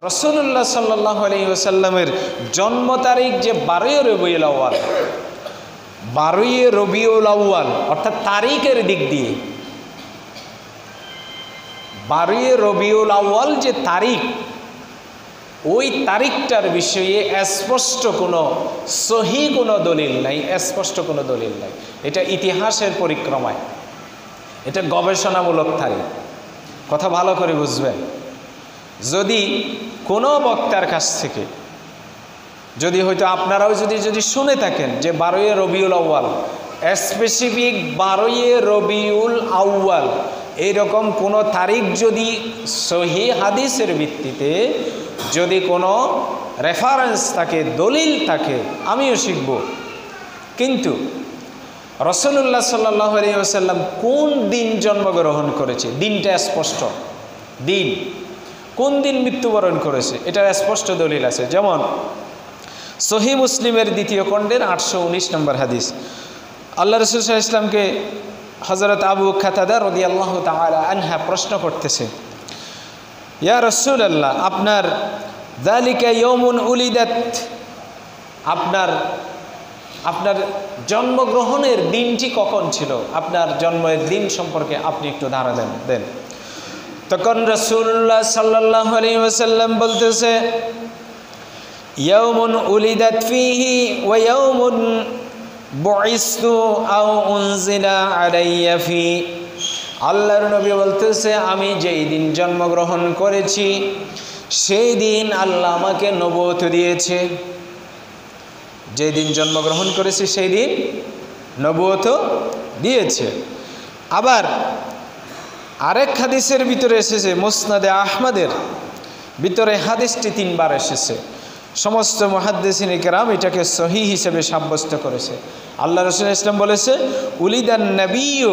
রাসূলুল্লাহ সাল্লাল্লাহু আলাইহি ওয়াসাল্লামের জন্ম তারিখ যে 12 রবিউল আউয়াল, 12 রবিউল আউয়াল অর্থাৎ তারিখের দিক দিয়ে 12 রবিউল আউয়াল যে তারিখ, ওই তারিখটার বিষয়ে স্পষ্ট কোনো সহিহ কোনো দলিল নাই, স্পষ্ট কোনো দলিল নাই। এটা ইতিহাসের পরিক্রমায়, এটা গবেষণামূলক তারিখ। কথা ভালো করে বুঝবেন। যদি কোনো বক্তার কাছ থেকে যদি হয়তো আপনারাও যদি শুনে থাকেন যে 12 রবিউল আউয়াল, স্পেসিফিক 12 রবিউল আউয়াল এইরকম কোনো তারিখ যদি সহিহ হাদিসের ভিত্তিতে যদি কোনো রেফারেন্স থাকে, দলিল থাকে, আমিও শিখব। কিন্তু রাসূলুল্লাহ সাল্লাল্লাহু আলাইহি ওয়াসাল্লাম কোন দিন জন্মগ্রহণ করেছে, দিনটা স্পষ্ট। দিন কোন দিন মৃত্যুবরণ করেছে এটার স্পষ্ট দলিল আছে। যেমন সহিহ মুসলিমের 2য় খণ্ডের 819 নম্বর হাদিস। আল্লাহ রাসূল সাল্লাল্লাহু আলাইহি ওয়াসাল্লামকে হযরত আবু কাতাদা রাদিয়াল্লাহু তাআলা আনহা প্রশ্ন করতেছে, ইয়া রাসূলুল্লাহ, আপনার যালিকা ইয়াউমুন উলিদাত, আপনার জন্মগ্রহণের দিনটি কখন ছিল, আপনার জন্মের দিন সম্পর্কে আপনি একটু ধারণা দেন। তখন রাসূলুল্লাহ সাল্লাল্লাহু আলাইহি ওয়াসাল্লাম বলতেছে, ইয়াউমুন উলিদাত ফীহি ওয়া ইয়াউমুন বুইসতু আও উনজিলা আলাইয়া ফী। আল্লাহর নবী বলতেছে, আমি যেই দিন জন্মগ্রহণ করেছি সেই দিন আল্লাহ আমাকে নবুয়ত দিয়েছে। যেই দিন জন্মগ্রহণ করেছি সেই দিন নবুয়ত দিয়েছে। আবার আরেক হাদিসের ভিতরে এসেছে, মুসনাদে আহমদের ভিতরে হাদিসটি 3 বার এসেছে। সমস্ত মুহাদ্দিসিন কিরাম এটাকে সহিহ হিসেবে সাব্যস্ত করেছে। আল্লাহ রাসূল ইসলাম বলেছে, উলিদান নবিয়্যু,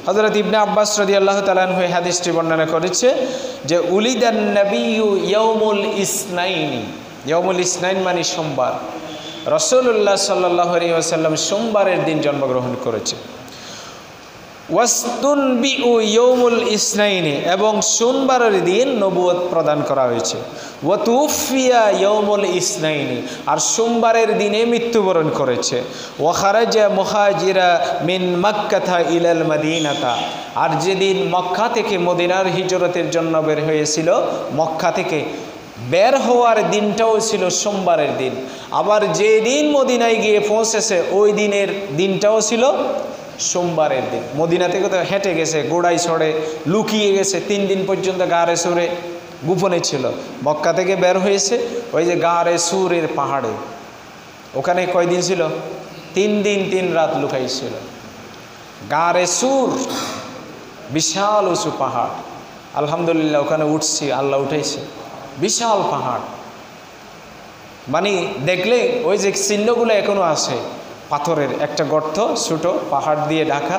হযরত ইবনে আব্বাস রাদিয়াল্লাহু তাআলা আনহু এই হাদিসটি বর্ণনা করেছে যে উলিদান নবিয়্যু ইয়াউমুল ইসনাইন। ইয়াউমুল ইসনাইন মানে সোমবার। রাসূলুল্লাহ সাল্লাল্লাহু আলাইহি ওয়াসাল্লাম সোমবারের দিন জন্মগ্রহণ করেছে। ওয়াস্তুনবিউ ইয়াউমুল ইসনাইনি, এবং সোমবারের দিন নবুয়ত প্রদান করা হয়েছে। ওয়া তুফিয়া ইয়াউমুল ইসনাইনি, আর সোমবারের দিনে মৃত্যুবরণ করেছে। ওয়া খারাজা মুহাজিরা মিন মক্কাতা ইলাল মদিনাতা, আর যেদিন মক্কা থেকে মদিনার হিজরতের জন্য বের হয়েছিল, মক্কা থেকে বের হওয়ার দিনটাও ছিল সোমবারের দিন। আবার যেদিন মদিনায় গিয়ে পৌঁছেছে ওই দিনের দিনটাও ছিল সোমবারের দিন। মদিনা থেকে তো হেঁটে গেছে, গোড়ায় ছড়ে লুকিয়ে গেছে, 3 দিন পর্যন্ত গারে সুরে গোপনে ছিল। মক্কা থেকে বের হয়েছে ওই যে গারে সুরের পাহাড়ে, ওখানে কয়দিন ছিল? 3 দিন 3 রাত লুকাইছিল। গারে সুর বিশাল উঁচু পাহাড়, আলহামদুলিল্লাহ ওখানে উঠছি, আল্লাহ উঠাইছে। বিশাল পাহাড়, মানে দেখলে ওই যে চিহ্নগুলো এখনো আছে, পাথরের একটা গর্ত, ছোট পাহাড় দিয়ে ঢাকা।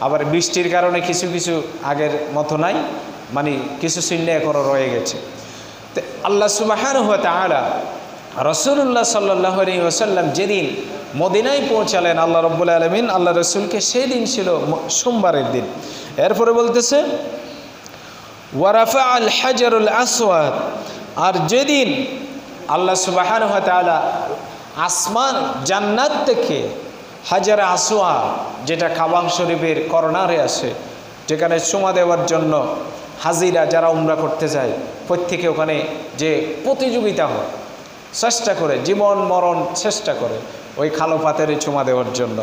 আবার বৃষ্টির কারণে কিছু কিছু আগের মতো নাই, মানে কিছু চিহ্ন এখনো রয়ে গেছে। তো আল্লাহ সুবহানাহু ওয়া তাআলা রাসূলুল্লাহ সাল্লাল্লাহু আলাইহি ওয়াসাল্লাম যেদিন মদিনায় পৌঁছালেন আল্লাহ রাব্বুল আলামিন আল্লাহ রাসূলকে, সেই দিন ছিল সোমবারের দিন। এরপরে বলতেছে ওয়া রাফাআল হাজারুল আসওয়াদ, আর যেদিন আল্লাহ সুবহানাহু ওয়া তাআলা আসমান জান্নাত থেকে হাজারে আসওয়াদ, যেটা কাবা শরীফের কর্নারে আছে, যেখানে চুমা দেওয়ার জন্য হাজিরা যারা উমরা করতে যায় প্রত্যেকে ওখানে যে প্রতিযোগিতা হয়, চেষ্টা করে, জীবন মরণ চেষ্টা করে ওই খালো পাথরে চুমা দেওয়ার জন্য,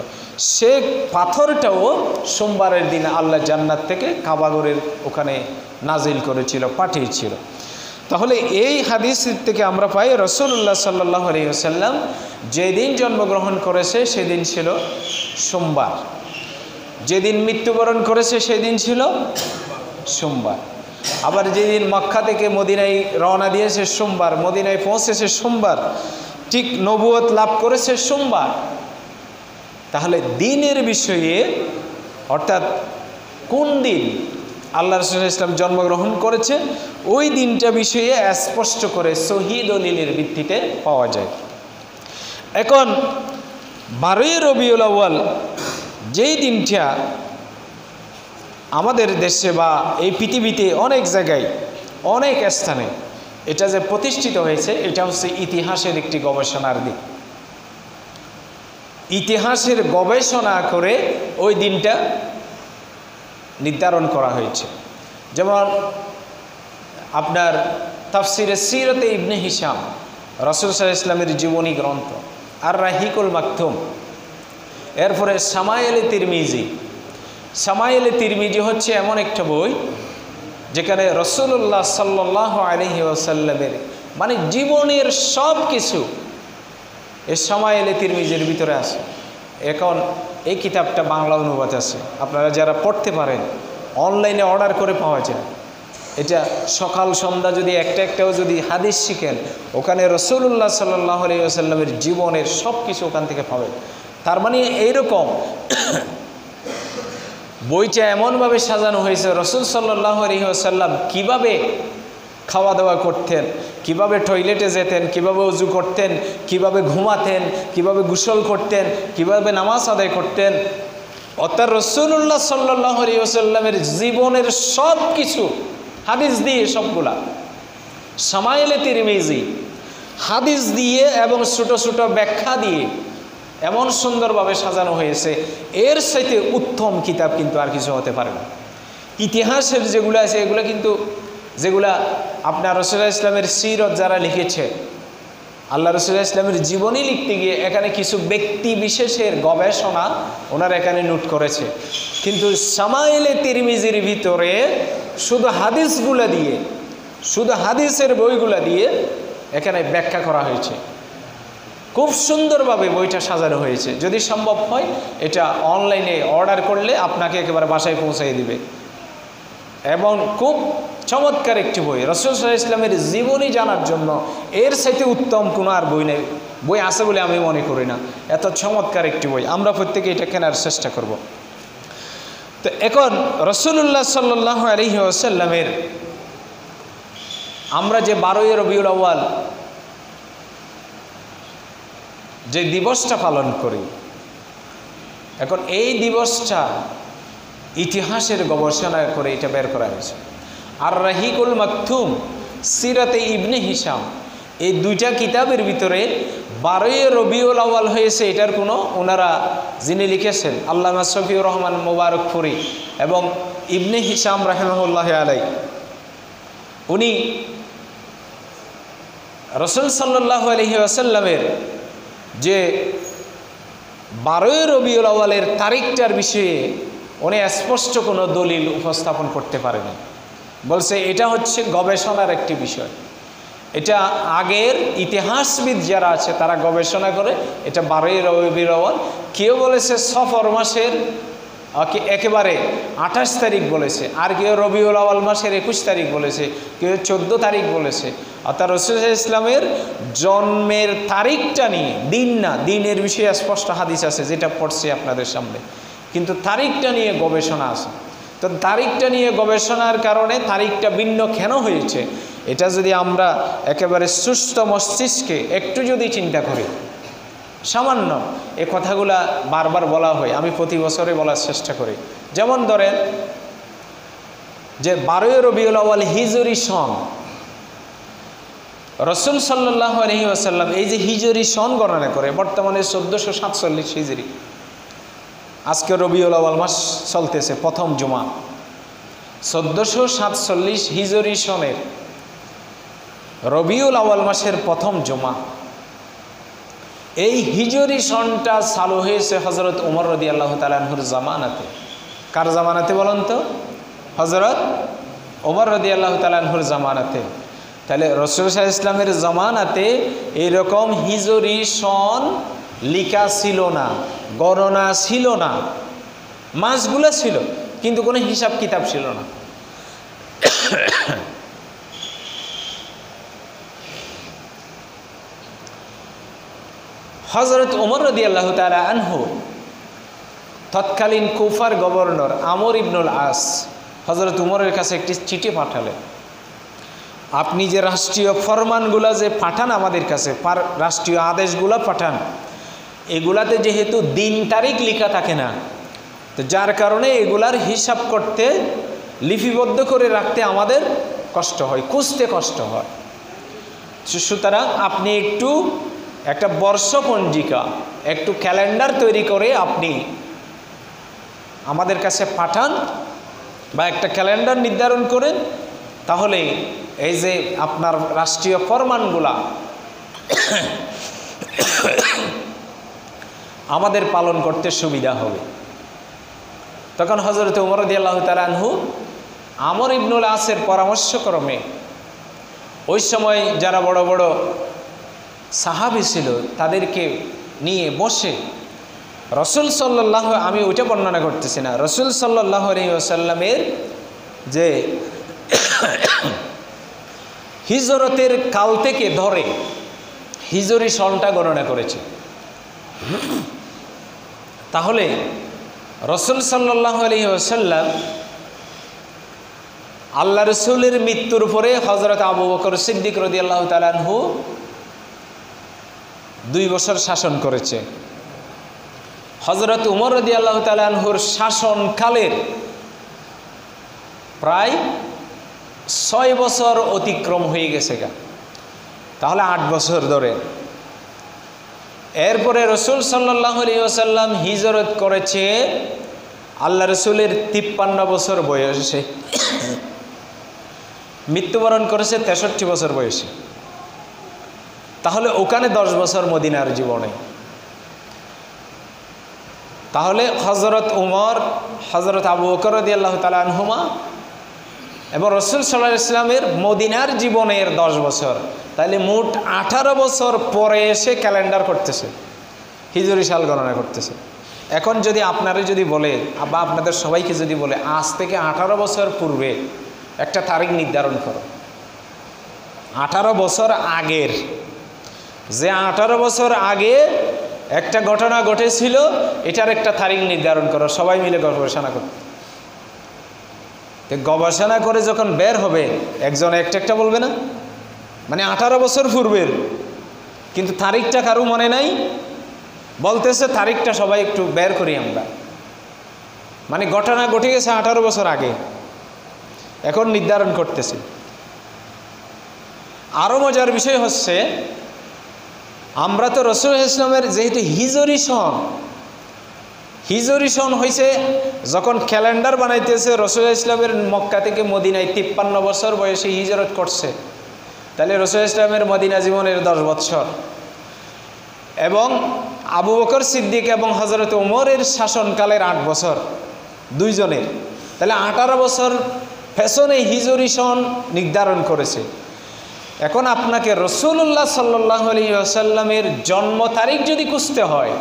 সে পাথরটাও সোমবারের দিন আল্লাহ জান্নাত থেকে কাবাগরের ওখানে নাজিল করেছিল, পাঠিয়েছিল। তাহলে এই হাদিস থেকে আমরা পাই রাসূলুল্লাহ সাল্লাল্লাহু আলাইহি ওয়াসাল্লাম যেদিন জন্মগ্রহণ করেছে সেদিন ছিল সোমবার, যেদিন মৃত্যুবরণ করেছে সেদিন ছিল সোমবার। আবার যেদিন মক্কা থেকে মদিনায় রওনা দিয়েছে সোমবার, মদিনায় পৌঁছেছে সোমবার, ঠিক নবুয়ত লাভ করেছে সোমবার। তাহলে দিনের বিষয়ে, অর্থাৎ কোন দিন আল্লাহ রাসূল ইসলাম জন্মগ্রহণ করেছে ওই দিনটা বিষয়ে স্পষ্ট করে সহিহ দলিলের ভিত্তিতে পাওয়া যায়। এখন 12 রবিউল আউয়াল যেই দিনটা আমাদের দেশে বা এই পৃথিবীতে অনেক জায়গায় অনেক স্থানে এটা যে প্রতিষ্ঠিত হয়েছে এটা হচ্ছে ইতিহাসের একটি গবেষণার দিক। ইতিহাসের গবেষণা করে ওই দিনটা নির্ধারণ করা হয়েছে। যেমন আপনার তাফসিরে সিরতে ইবনে হিশাম, রাসূল সাল্লাল্লাহু আলাইহি ওয়াসাল্লামের জীবনী গ্রন্থ, আর রাহিকুল মাকতুম, এরপরে শামায়েলে তিরমিজি। শামায়েলে তিরমিজি হচ্ছে এমন একটা বই যেখানে রাসূলুল্লাহ সাল্লাল্লাহু আলাইহি ওয়াসাল্লামের মানে জীবনের সব কিছু এই শামায়েলে তিরমিজির ভিতরে আছে। এখন এই কিতাবটা বাংলা অনুবাদ আছে, আপনারা যারা পড়তে পারেন অনলাইনে অর্ডার করে পাওয়া যায়। এটা সকাল সন্ধ্যা যদি একটাও যদি হাদিস শিখেন, ওখানে রাসূলুল্লাহ সাল্লাল্লাহু আলাইহি ওয়াসাল্লামের জীবনের সব কিছু ওখান থেকে পাবেন। তার মানে এইরকম বইটা এমনভাবে সাজানো হয়েছে, রাসূল সাল্লাল্লাহু আলাইহি ওয়াসাল্লাম কীভাবে খাওয়া দাওয়া করতেন, কিভাবে টয়লেটে যেতেন, কিভাবে ওযু করতেন, কিভাবে ঘুমাতেন, কিভাবে গোসল করতেন, কিভাবে নামাজ আদায় করতেন, অর্থাৎ রাসূলুল্লাহ সাল্লাল্লাহু আলাইহি ওয়াসাল্লামের জীবনের সব কিছু হাদিস দিয়ে, সবগুলা শামায়েলে তিরমিজি হাদিস দিয়ে এবং ছোট ছোট ব্যাখ্যা দিয়ে এমন সুন্দরভাবে সাজানো হয়েছে, এর সাথে উত্তম কিতাব কিন্তু আর কিছু হতে পারে না। ইতিহাসের যেগুলো আছে এগুলো কিন্তু, যেগুলা আপনার রাসূলুল্লাহ ইসলামের সিরত যারা লিখেছে, আল্লাহ রাসূলুল্লাহ ইসলামের জীবনী লিখতে গিয়ে এখানে কিছু ব্যক্তি বিশেষের গবেষণা ওনারা এখানে নোট করেছে। কিন্তু শামায়েলে তিরমিজির ভিতরে শুধু হাদিসগুলা দিয়ে, শুধু হাদিসের বইগুলা দিয়ে এখানে ব্যাখ্যা করা হয়েছে। খুব সুন্দরভাবে বইটা সাজানো হয়েছে। যদি সম্ভব হয় এটা অনলাইনে অর্ডার করলে আপনাকে একেবারে বাসায় পৌঁছাই দিবে, এবং খুব চমৎকার একটি বই। রাসূল সাল্লাল্লাহু আলাইহি ওয়াসাল্লামের জীবনী জানার জন্য এর চাইতে উত্তম কোনো আর বই নেই, বই আছে বলে আমি মনে করি না। এত চমৎকার একটি বই, আমরা প্রত্যেকে এটা কেনার চেষ্টা করব। তো এখন রাসূলুল্লাহ সাল্লাল্লাহু আলাইহি ওয়াসাল্লামের আমরা যে 12ই রবিউল আউয়াল যে দিবসটা পালন করি, এখন এই দিবসটা ইতিহাসের গবেষণা করে এটা বের করা হয়েছে। আর রাহিকুল মাকতুম, সিরাতে ইবনে হিশাম, এই দুইটা কিতাবের ভিতরে 12ই রবিউল আউয়াল হয়েছে এটার কোনো, ওনারা যিনি লিখেছেন আল্লামা শফিউর রহমান মুবারকপুরি এবং ইবনে হিশাম রাহিমাহুল্লাহ আলাইহি, উনি রাসূল সাল্লাল্লাহু আলাইহি ওয়াসাল্লামের যে 12ই রবিউল আউয়ালের তারিখটার বিষয়ে উনি স্পষ্ট কোনো দলিল উপস্থাপন করতে পারেনি। বলছে এটা হচ্ছে গবেষণার একটি বিষয়, এটা আগের ইতিহাসবিদ যারা আছে তারা গবেষণা করে এটা 12ই রবিউল আউয়াল। কেউ বলেছে সফর মাসের একেবারে 28 তারিখ বলেছে, আর কেউ রবিউল আউয়াল মাসের 21 তারিখ বলেছে, কেউ 14 তারিখ বলেছে। অর্থাৎ রাসূলুল্লাহ ইসলামের জন্মের তারিখটা নিয়ে, দিন না, দিনের বিষয়ে স্পষ্ট হাদিস আছে যেটা পড়ছে আপনাদের সামনে, কিন্তু তারিখটা নিয়ে গবেষণা আছে। তো তারিখটা নিয়ে গবেষণার কারণে তারিখটা ভিন্ন কেন হয়েছে, এটা যদি আমরা একেবারে সুস্থ মস্তিষ্কে একটু যদি চিন্তা করি, সামান্য এই কথাগুলা বারবার বলা হয়, আমি প্রতি বছরে বলার চেষ্টা করি। যেমন ধরেন যে 12ই রবিউল আউয়াল হিজরি সন, রাসূল সাল্লাল্লাহু আলাইহি ওয়াসাল্লাম এই যে হিজরি সন গণনা করে, বর্তমানে 1447 হিজরি, আজকে রবিউল আউয়াল মাস চলতেছে, প্রথম জুমা, 1447 হিজরি সনের রবিউল আউয়াল মাসের প্রথম জুমা। এই হিজরি সনটা চালু হয়েছে হযরত ওমর রাদিয়াল্লাহু তাআলা আনহুর জামানাতে। কার জামানাতে বলেন তো? হযরত ওমর রাদিয়াল্লাহু তাআলা আনহুর জামানাতে। তাহলে রাসূল সাল্লাল্লাহু আলাইহি ওয়াসাল্লামের জামানাতে এরকম হিজরি সন লিখা ছিল না, গণনা ছিল না, মাসগুলো ছিল কিন্তু কোনো হিসাব কিতাব ছিল না। হযরত ওমর রাদিয়াল্লাহু তাআলা আনহু তৎকালীন কুফার গভর্নর আমর ইবনুল আস হযরত ওমরের কাছে একটি চিঠি পাঠালেন, আপনি যে রাষ্ট্রীয় ফরমানগুলো যে পাঠান আমাদের কাছে, রাষ্ট্রীয় আদেশগুলো পাঠান, এগুলাতে যেহেতু দিন তারিখ লেখা থাকে না, তো যার কারণে এগুলার হিসাব করতে, লিপিবদ্ধ করে রাখতে আমাদের কষ্ট হয়, খুঁজতে কষ্ট হয়। সুতরাং আপনি একটু একটা বর্ষপঞ্জিকা, একটু ক্যালেন্ডার তৈরি করে আপনি আমাদের কাছে পাঠান বা একটা ক্যালেন্ডার নির্ধারণ করেন, তাহলে এই যে আপনার রাষ্ট্রীয় ফরমানগুলা আমাদের পালন করতে সুবিধা হবে। তখন হযরত ওমর রাদিয়াল্লাহু তাআলা আনহু আমর ইবনুল আসের পরামর্শক্রমে ওই সময় যারা বড় বড় সাহাবী ছিল তাদেরকে নিয়ে বসে রাসূল সাল্লাল্লাহু, আমি ওইটা বর্ণনা করতেছি না, রাসূল সাল্লাল্লাহু আলাইহি ওয়াসাল্লামের যে হিজরতের কাল থেকে ধরে হিজরি সনটা গণনা করেছে। তাহলে রাসূল সাল্লাল্লাহু আলাইহি ওয়াসাল্লাম আল্লাহ রসুলের মৃত্যুর পরে হযরত আবু বকর সিদ্দিক রাদিয়াল্লাহু তাআলা আনহু 2 বছর শাসন করেছে। হযরত উমর রাদিয়াল্লাহু তাআলা আনহুর শাসনকালের প্রায় 6 বছর অতিক্রম হয়ে গেছে গা, তাহলে 8 বছর ধরে। এরপরে রাসূল সাল্লাল্লাহু আলাইহি ওয়াসাল্লাম হিজরত করেছে আল্লাহ রসুলের 53 বছর বয়সে, মৃত্যুবরণ করেছে 63 বছর বয়সে। তাহলে ওখানে 10 বছর মদিনার জীবনে। তাহলে হযরত উমর, হযরত আবু বকর রাদিয়াল্লাহু তাআলা আনহুমা এবং রাসূল সাল্লাল্লাহু আলাইহি ওয়াসাল্লামের মদিনার জীবনের 10 বছর, তাহলে মোট 18 বছর পরে এসে ক্যালেন্ডার করতেছে, হিজরি সাল গণনা করতেছে। এখন যদি আপনারা যদি বলে বা আপনাদের সবাইকে যদি বলে আজ থেকে 18 বছর পূর্বে একটা তারিখ নির্ধারণ করো, 18 বছর আগের, যে 18 বছর আগে একটা ঘটনা ঘটেছিল এটার একটা তারিখ নির্ধারণ করো, সবাই মিলে গবেষণা করতে। গবেষণা করে যখন বের হবে একজন একটা একটা বলবে না, মানে 18 বছর পূর্বের, কিন্তু তারিখটা কারো মনে নাই, বলতেছে তারিখটা সবাই একটু বের করি আমরা, মানে ঘটনা ঘটে গেছে 18 বছর আগে, এখন নির্ধারণ করতেছি। আরও মজার বিষয় হচ্ছে আমরা তো রাসূল ইসলামের যেহেতু হিজরি সন হয়েছে যখন ক্যালেন্ডার বানাইতেছে, রাসূল ইসলামের মক্কা থেকে মদিনায় 53 বছর বয়সে হিজরত করছে, তাহলে রাসূল ইসলামের মদিনা জীবনের 10 বছর এবং আবু বকর সিদ্দিক এবং হযরত ওমরের শাসনকালের 8 বছর দুইজনের, তাহলে 18 বছর পেছনে হিজরি সন নির্ধারণ করেছে। এখন আপনাকে রাসূলুল্লাহ সাল্লাল্লাহু আলাইহি ওয়াসাল্লামের জন্ম তারিখ যদি খুঁজতে হয়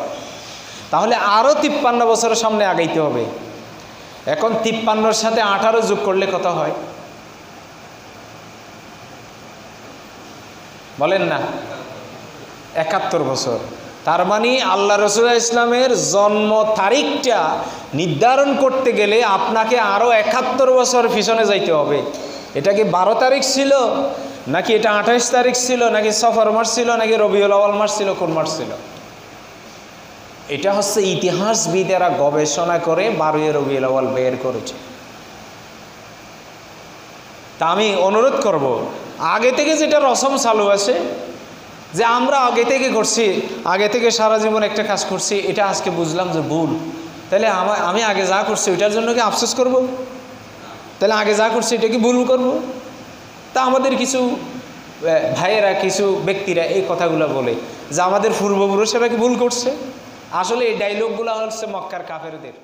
তাহলে আরও 53 বছরের সামনে আগাইতে হবে। এখন 53-র সাথে 18 যোগ করলে কত হয় বলেন না? 71 বছর। তার মানে আল্লাহ রাসূল ইসলামের জন্ম তারিখটা নির্ধারণ করতে গেলে আপনাকে আরও 71 বছর পিছনে যাইতে হবে। এটা কি 12 তারিখ ছিল, নাকি এটা 28 তারিখ ছিল, নাকি সফর মাস ছিল, নাকি রবিউল আউয়াল মাস ছিল, কোন মাস ছিল? এটা হচ্ছে ইতিহাসবিদেরা গবেষণা করে 12 রবিউল আউয়াল বের করেছে। তা আমি অনুরোধ করব, আগে থেকে যেটা রসম চালু আছে যে আমরা আগে থেকে করছি, আগে থেকে সারা জীবন একটা কাজ করছি, এটা আজকে বুঝলাম যে ভুল, তাহলে আমি আগে যা করছি ওইটার জন্য কি আফসোস করব? তাহলে আগে যা করছি এটা কি ভুল করব? তা আমাদের কিছু ভাইয়েরা, কিছু ব্যক্তিরা এই কথাগুলো বলে যে আমাদের পূর্বপুরুষেরা কি ভুল করছে। আসলে এই ডায়লগগুলো হচ্ছে মক্কার কাফেরদের।